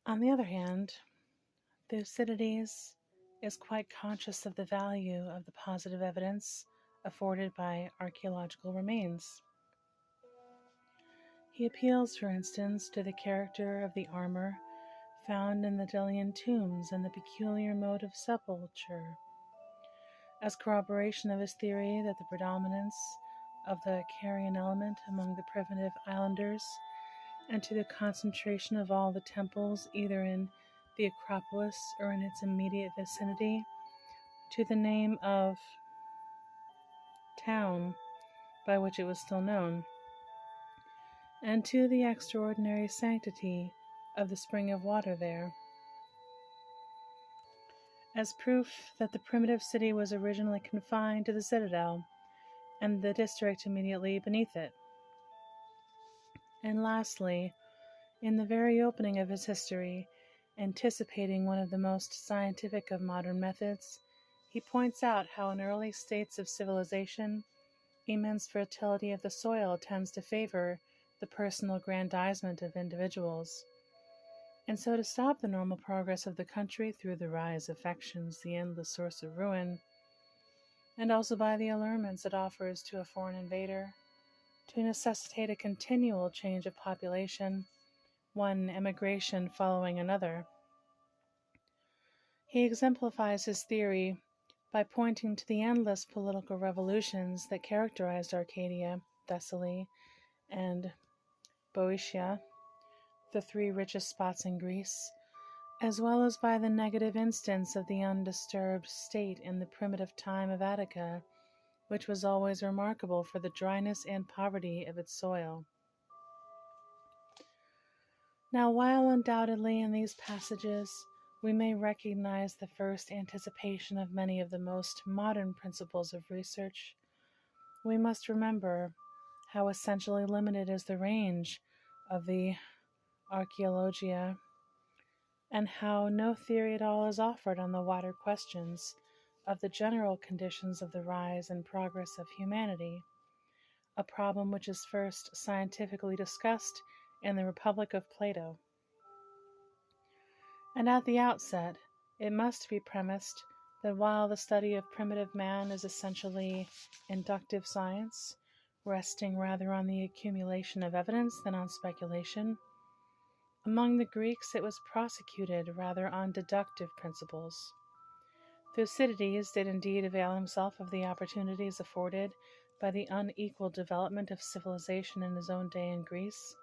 On the other hand, Thucydides is quite conscious of the value of the positive evidence afforded by archaeological remains. He appeals, for instance, to the character of the armor found in the Delian tombs and the peculiar mode of sepulture, as corroboration of his theory that the predominance of the Carian element among the primitive islanders, and to the concentration of all the temples either in the Acropolis or in its immediate vicinity, to the name of town by which it was still known, and to the extraordinary sanctity of the spring of water there, as proof that the primitive city was originally confined to the citadel and the district immediately beneath it. And lastly, in the very opening of his history, anticipating one of the most scientific of modern methods, he points out how in early states of civilization, immense fertility of the soil tends to favor the personal aggrandizement of individuals. And so to stop the normal progress of the country through the rise of factions, the endless source of ruin, and also by the allurements it offers to a foreign invader, to necessitate a continual change of population, one emigration following another. He exemplifies his theory by pointing to the endless political revolutions that characterized Arcadia, Thessaly, and Boeotia, the three richest spots in Greece, as well as by the negative instance of the undisturbed state in the primitive time of Attica, which was always remarkable for the dryness and poverty of its soil. Now, while undoubtedly in these passages we may recognize the first anticipation of many of the most modern principles of research, we must remember how essentially limited is the range of the archaeologia, and how no theory at all is offered on the wider questions of the general conditions of the rise and progress of humanity, a problem which is first scientifically discussed in the Republic of Plato. And at the outset, it must be premised that while the study of primitive man is essentially inductive science, resting rather on the accumulation of evidence than on speculation, among the Greeks it was prosecuted rather on deductive principles. Thucydides did indeed avail himself of the opportunities afforded by the unequal development of civilization in his own day in Greece,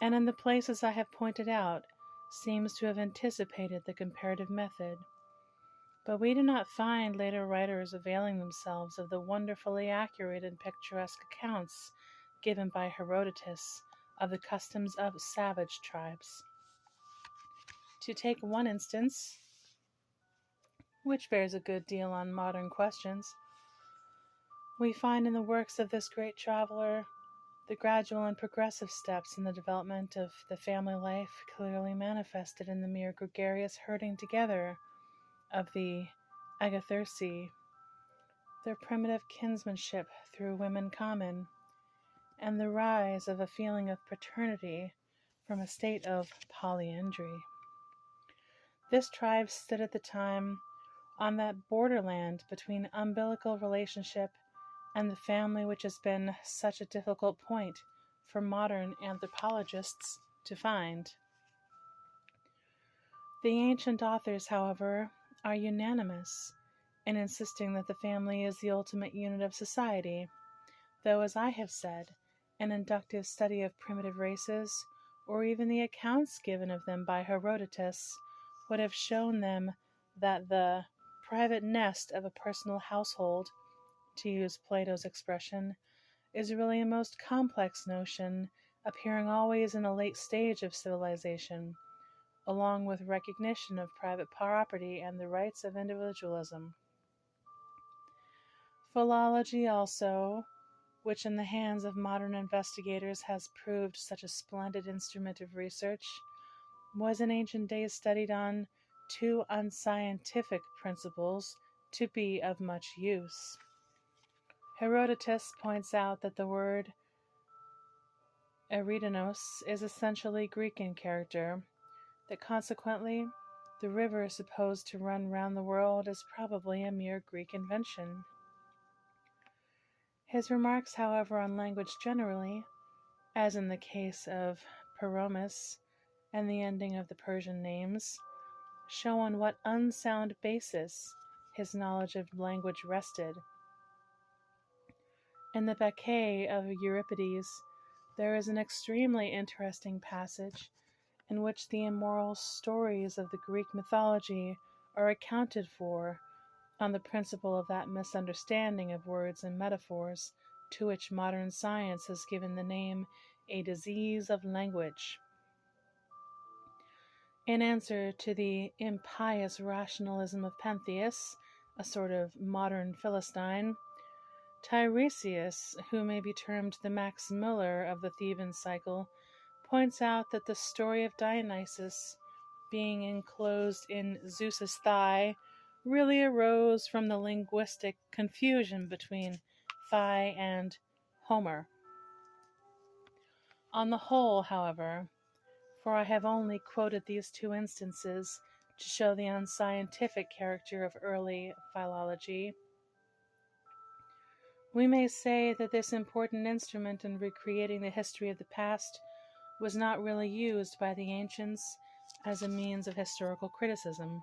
and in the places I have pointed out seems to have anticipated the comparative method. But we do not find later writers availing themselves of the wonderfully accurate and picturesque accounts given by Herodotus of the customs of savage tribes. To take one instance, which bears a good deal on modern questions, we find in the works of this great traveler the gradual and progressive steps in the development of the family life clearly manifested in the mere gregarious herding together of the Agathyrsi, their primitive kinsmanship through women common, and the rise of a feeling of paternity from a state of polyandry. This tribe stood at the time on that borderland between umbilical relationship and the family which has been such a difficult point for modern anthropologists to find. The ancient authors, however, are unanimous in insisting that the family is the ultimate unit of society, though, as I have said, an inductive study of primitive races, or even the accounts given of them by Herodotus, would have shown them that the private nest of a personal household, to use Plato's expression, is really a most complex notion, appearing always in a late stage of civilization, along with recognition of private property and the rights of individualism. Philology also, which in the hands of modern investigators has proved such a splendid instrument of research, was in ancient days studied on too unscientific principles to be of much use. Herodotus points out that the word eridanos is essentially Greek in character, that consequently the river supposed to run round the world is probably a mere Greek invention. His remarks, however, on language generally, as in the case of Paromus and the ending of the Persian names, show on what unsound basis his knowledge of language rested. In the Bacchae of Euripides, there is an extremely interesting passage in which the immoral stories of the Greek mythology are accounted for on the principle of that misunderstanding of words and metaphors to which modern science has given the name a disease of language. In answer to the impious rationalism of Pentheus, a sort of modern Philistine, Tiresias, who may be termed the Max Muller of the Theban cycle, points out that the story of Dionysus being enclosed in Zeus's thigh really arose from the linguistic confusion between thigh and Homer. On the whole, however, for I have only quoted these two instances to show the unscientific character of early philology, we may say that this important instrument in recreating the history of the past was not really used by the ancients as a means of historical criticism.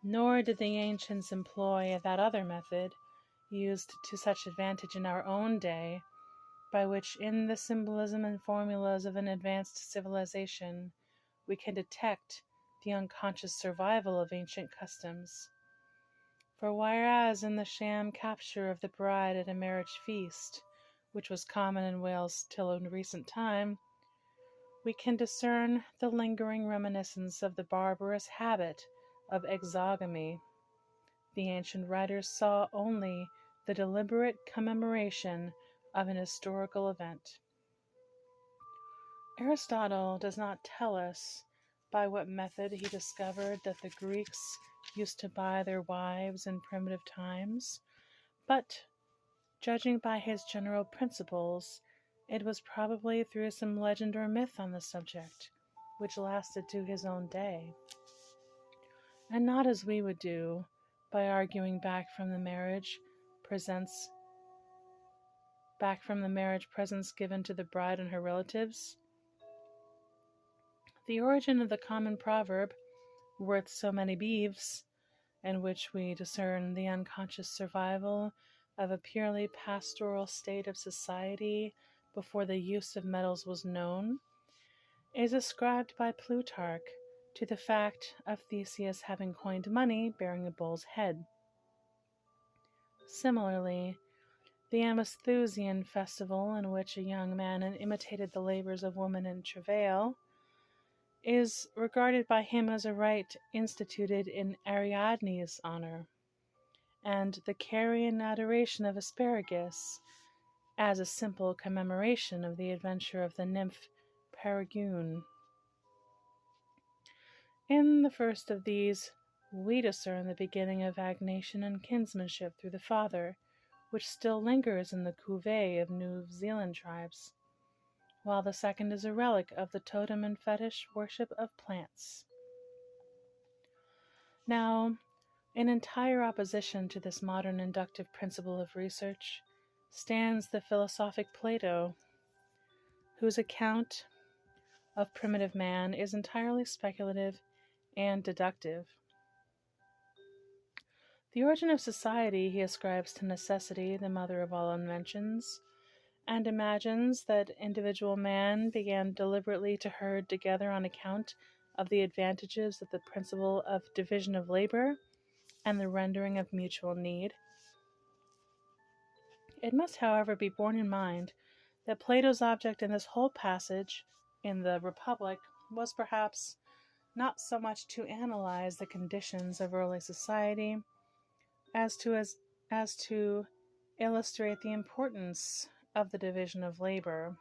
Nor did the ancients employ that other method, used to such advantage in our own day, by which in the symbolism and formulas of an advanced civilization we can detect the unconscious survival of ancient customs. For whereas in the sham capture of the bride at a marriage feast, which was common in Wales till in recent time, we can discern the lingering reminiscence of the barbarous habit of exogamy, the ancient writers saw only the deliberate commemoration of an historical event. Aristotle does not tell us by what method he discovered that the Greeks used to buy their wives in primitive times, but, judging by his general principles, it was probably through some legend or myth on the subject, which lasted to his own day, and not as we would do, by arguing back from the marriage presents given to the bride and her relatives. The origin of the common proverb, worth so many beeves, in which we discern the unconscious survival of a purely pastoral state of society before the use of metals was known, is ascribed by Plutarch to the fact of Theseus having coined money bearing a bull's head. Similarly, the Amisthusian festival, in which a young man imitated the labors of woman in travail, is regarded by him as a rite instituted in Ariadne's honor, and the Carian adoration of asparagus as a simple commemoration of the adventure of the nymph Perigune. In the first of these, we discern the beginning of agnation and kinsmanship through the father, which still lingers in the couvée of New Zealand tribes, while the second is a relic of the totem and fetish worship of plants. Now, in entire opposition to this modern inductive principle of research stands the philosophic Plato, whose account of primitive man is entirely speculative and deductive. The origin of society he ascribes to necessity, the mother of all inventions, and imagines that individual man began deliberately to herd together on account of the advantages of the principle of division of labor and the rendering of mutual need. It must, however, be borne in mind that Plato's object in this whole passage in the Republic was perhaps not so much to analyze the conditions of early society as to illustrate the importance of the division of labor,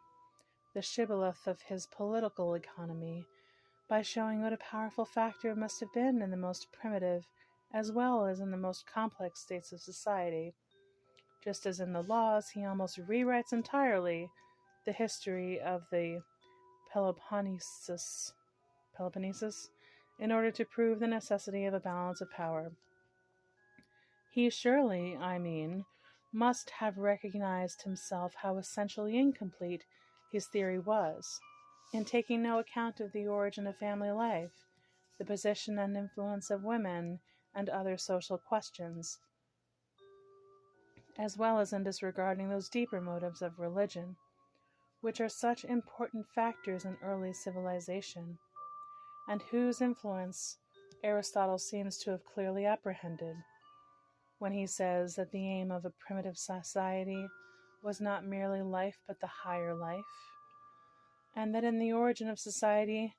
the shibboleth of his political economy, by showing what a powerful factor it must have been in the most primitive as well as in the most complex states of society. Just as in the laws, he almost rewrites entirely the history of the Peloponnesus. Peloponnesus, in order to prove the necessity of a balance of power. He surely, must have recognized himself how essentially incomplete his theory was, in taking no account of the origin of family life, the position and influence of women, and other social questions, as well as in disregarding those deeper motives of religion, which are such important factors in early civilization, and whose influence Aristotle seems to have clearly apprehended, when he says that the aim of a primitive society was not merely life but the higher life, and that in the origin of society,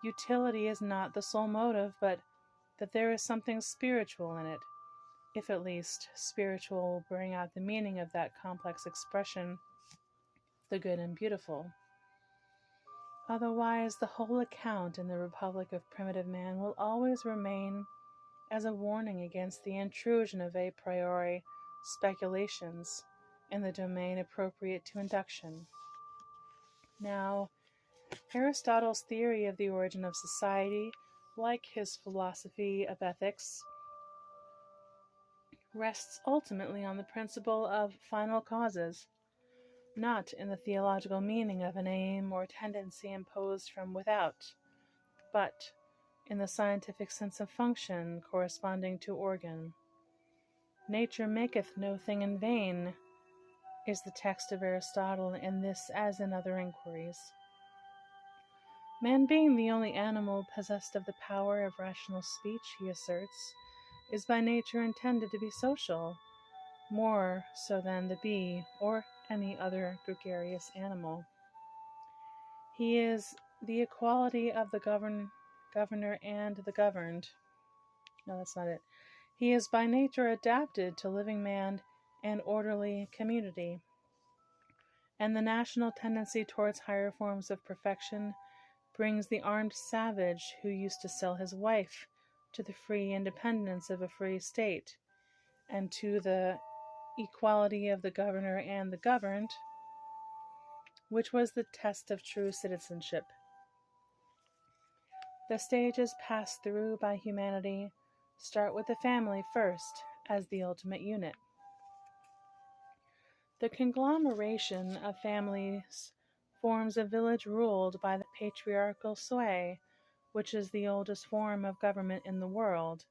utility is not the sole motive, but that there is something spiritual in it, if at least spiritual will bring out the meaning of that complex expression, the good and beautiful. Otherwise, the whole account in the Republic of Primitive Man will always remain as a warning against the intrusion of a priori speculations in the domain appropriate to induction. Now, Aristotle's theory of the origin of society, like his philosophy of ethics, rests ultimately on the principle of final causes, not in the theological meaning of an aim or tendency imposed from without, but in the scientific sense of function corresponding to organ. Nature maketh no thing in vain, is the text of Aristotle in this as in other inquiries. Man being the only animal possessed of the power of rational speech, he asserts, is by nature intended to be social, more so than the bee or any other gregarious animal. He is the equality of the governor and the governed. No, that's not it. He is by nature adapted to living man and orderly community, and the national tendency towards higher forms of perfection brings the armed savage who used to sell his wife to the free independence of a free state, and to the equality of the governor and the governed, which was the test of true citizenship. The stages passed through by humanity start with the family first as the ultimate unit. The conglomeration of families forms a village ruled by the patriarchal sway, which is the oldest form of government in the world,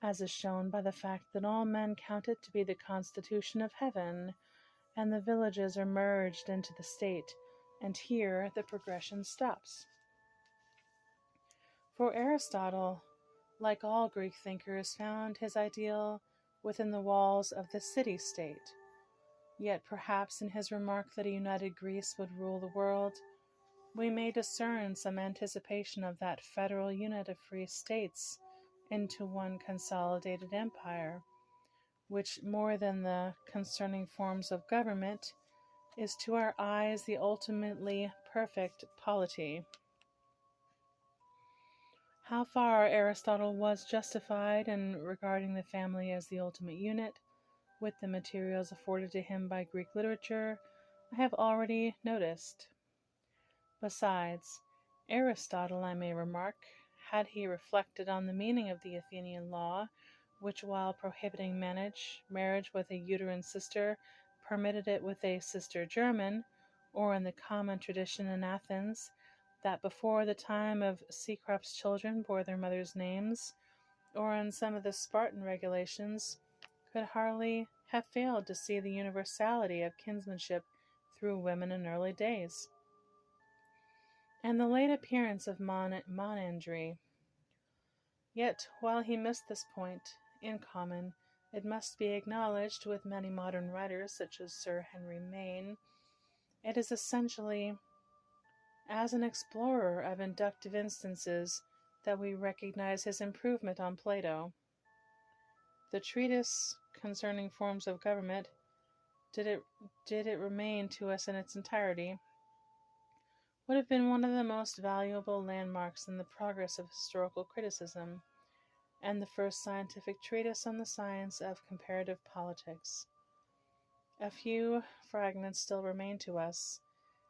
as is shown by the fact that all men count it to be the constitution of heaven, and the villages are merged into the state, and here the progression stops. For Aristotle, like all Greek thinkers, found his ideal within the walls of the city-state. Yet perhaps in his remark that a united Greece would rule the world, we may discern some anticipation of that federal unit of free states into one consolidated empire, which, more than the concerning forms of government, is to our eyes the ultimately perfect polity. How far Aristotle was justified in regarding the family as the ultimate unit, with the materials afforded to him by Greek literature, I have already noticed. Besides, Aristotle, I may remark, had he reflected on the meaning of the Athenian law, which, while prohibiting marriage with a uterine sister, permitted it with a sister German, or in the common tradition in Athens, that before the time of Cecrops children bore their mothers' names, or in some of the Spartan regulations, could hardly have failed to see the universality of kinsmanship through women in early days, and the late appearance of monandry. Yet, while he missed this point, in common, it must be acknowledged, with many modern writers, such as Sir Henry Maine, it is essentially as an explorer of inductive instances that we recognize his improvement on Plato. The treatise concerning forms of government, did it remain to us in its entirety, would have been one of the most valuable landmarks in the progress of historical criticism, and the first scientific treatise on the science of comparative politics. A few fragments still remain to us,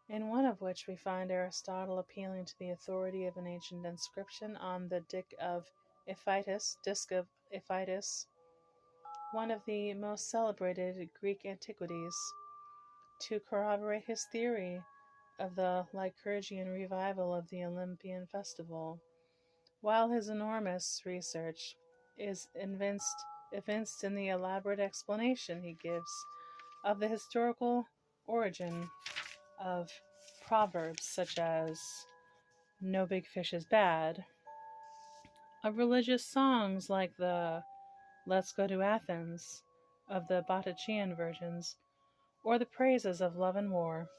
in one of which we find Aristotle appealing to the authority of an ancient inscription on the Disk of Iphitus, one of the most celebrated Greek antiquities, to corroborate his theory of the Lycurgian revival of the Olympian festival, while his enormous research is evinced in the elaborate explanation he gives of the historical origin of proverbs such as "no big fish is bad," of religious songs like the "Let's Go to Athens" of the Bottichean versions, or the praises of love and war.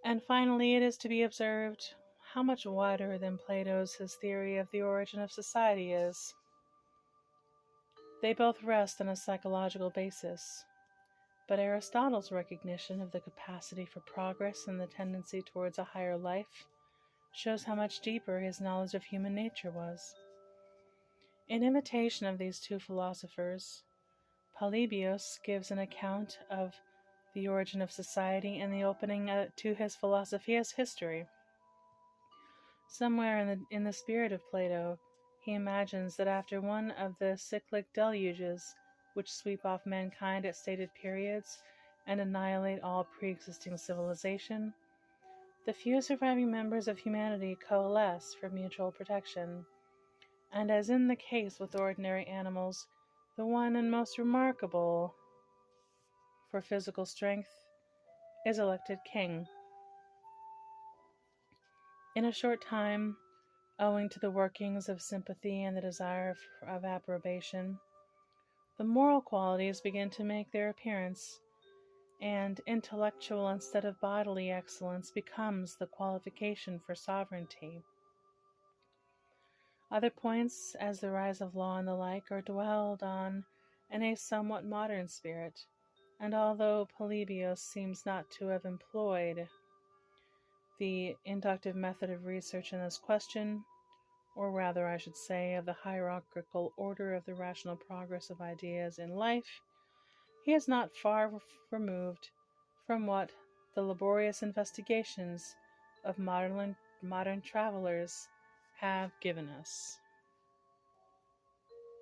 And finally, it is to be observed how much wider than Plato's his theory of the origin of society is. They both rest on a psychological basis, but Aristotle's recognition of the capacity for progress and the tendency towards a higher life shows how much deeper his knowledge of human nature was. In imitation of these two philosophers, Polybius gives an account of the origin of society and the opening to his philosophy as history. Somewhere in the spirit of Plato, he imagines that after one of the cyclic deluges which sweep off mankind at stated periods and annihilate all pre-existing civilization, the few surviving members of humanity coalesce for mutual protection, and as in the case with ordinary animals, the one and most remarkable for physical strength is elected king. In a short time, owing to the workings of sympathy and the desire of approbation, the moral qualities begin to make their appearance, and intellectual instead of bodily excellence becomes the qualification for sovereignty. Other points, as the rise of law and the like, are dwelled on in a somewhat modern spirit, and although Polybius seems not to have employed the inductive method of research in this question, or rather I should say of the hierarchical order of the rational progress of ideas in life, he is not far removed from what the laborious investigations of modern travelers have given us.